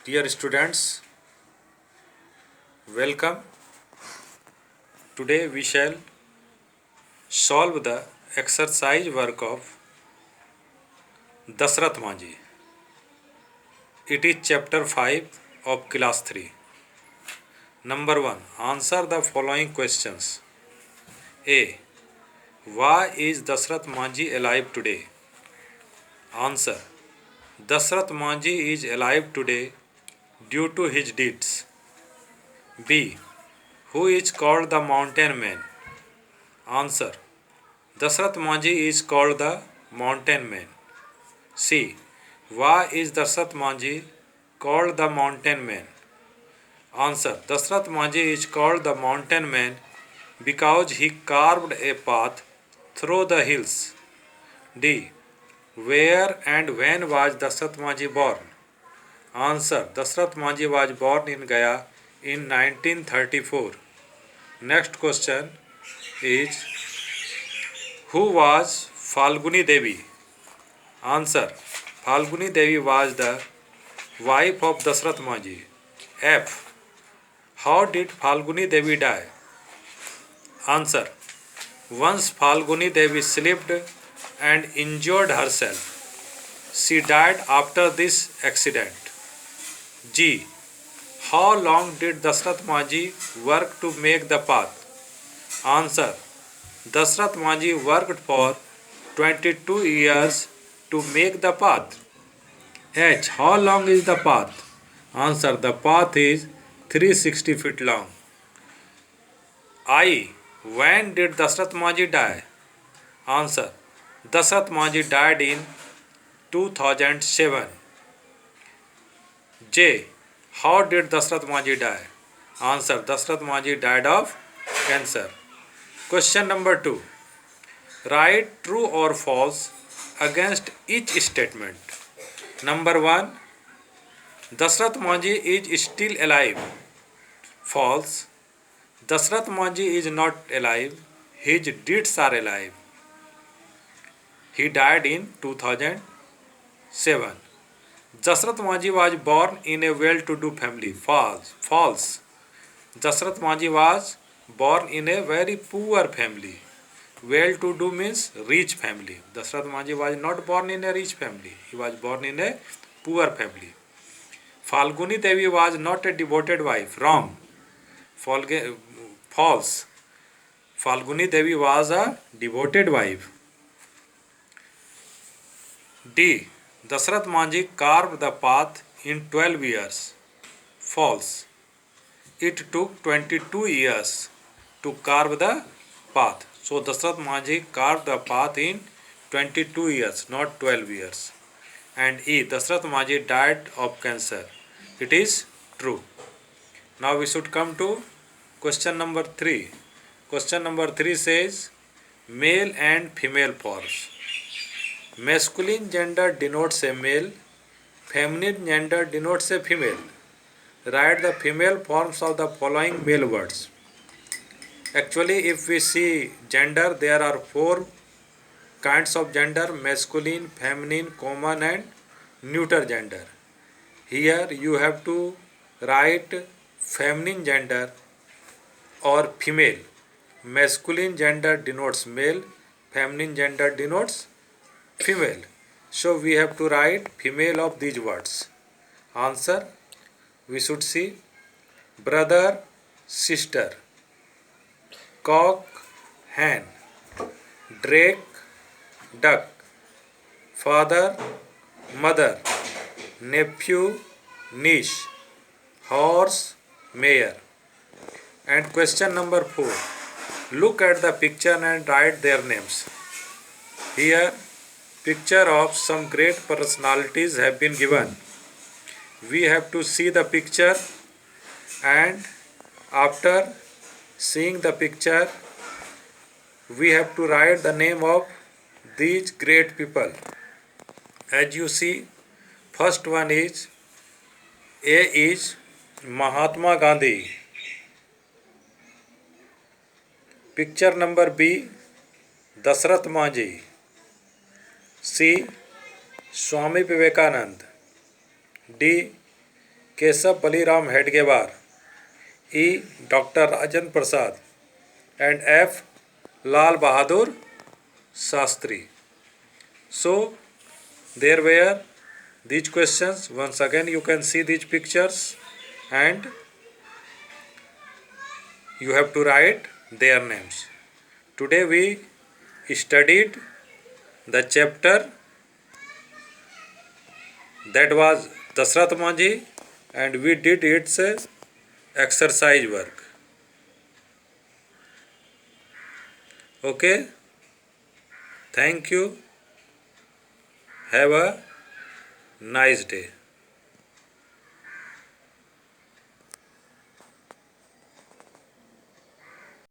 Dear students, welcome. Today we shall solve the exercise work of Dasrath Manji. It is chapter 5 of class 3. Number 1. Answer the following questions. A. Why is Dasrath Manji alive today? Answer. Dasrath Manji is alive today due to his deeds. B. Who is called the mountain man? Answer. Dasrath Manji is called the mountain man. C. Why is Dasrath Manji called the mountain man? Answer. Dasrath Manji is called the mountain man because he carved a path through the hills. D. Where and when was Dasrath Manji born? Answer. Dasrath Manji was born in Gaya in 1934. Next question is, who was Falguni Devi? Answer. Falguni Devi was the wife of Dasrath Manji. F. How did Falguni Devi die? Answer. Once Falguni Devi slipped and injured herself. She died after this accident. G. How long did Dasrath Manji work to make the path? Answer. Dasrath Manji worked for 22 years to make the path. H. How long is the path? Answer. The path is 360 feet long. I. When did Dasrath Manji die? Answer. Dasrath Manji died in 2007. J. How did Dasrath Manji die? Answer. Dasrath Manji died of cancer. Question number 2. Write true or false against each statement. Number 1. Dasrath Manji is still alive. False. Dasrath Manji is not alive. His deeds are alive. He died in 2007. Dasrath Manji was born in a well-to-do family. False. Dasrath Manji was born in a very poor family. Well-to-do means rich family. Dasrath Manji was not born in a rich family. He was born in a poor family. Falguni Devi was not a devoted wife. Wrong. False. Falguni Devi was a devoted wife. D. Dasrath Manji carved the path in 12 years. False. It took 22 years to carve the path. So Dasrath Manji carved the path in 22 years, not 12 years. And E. Dasrath Manji died of cancer. It is true. Now we should come to question number 3. Question number 3 says, male and female forms. Masculine gender denotes a male, feminine gender denotes a female. Write the female forms of the following male words. Actually, if we see gender, there are 4 kinds of gender: masculine, feminine, common and neuter gender. Here you have to write feminine gender or female. Masculine gender denotes male, feminine gender denotes female. So we have to write female of these words. Answer. We should see brother, sister, cock, hen, drake, duck, father, mother, nephew, niece, horse, mare. And question number 4. Look at the picture and write their names. Here, picture of some great personalities have been given. We have to see the picture, and after seeing the picture, we have to write the name of these great people. As you see, first one is A is Mahatma Gandhi. Picture number B, Dasrath Manji. C, Swami Vivekanand. D, Keshav Baliram Hedgewar, E. Dr. Rajendra Prasad, and F. Lal Bahadur Shastri. So there were these questions. Once again you can see these pictures and you have to write their names. Today we studied the chapter that was Dasarath Manjhi and we did its exercise work. Okay, thank you. Have a nice day.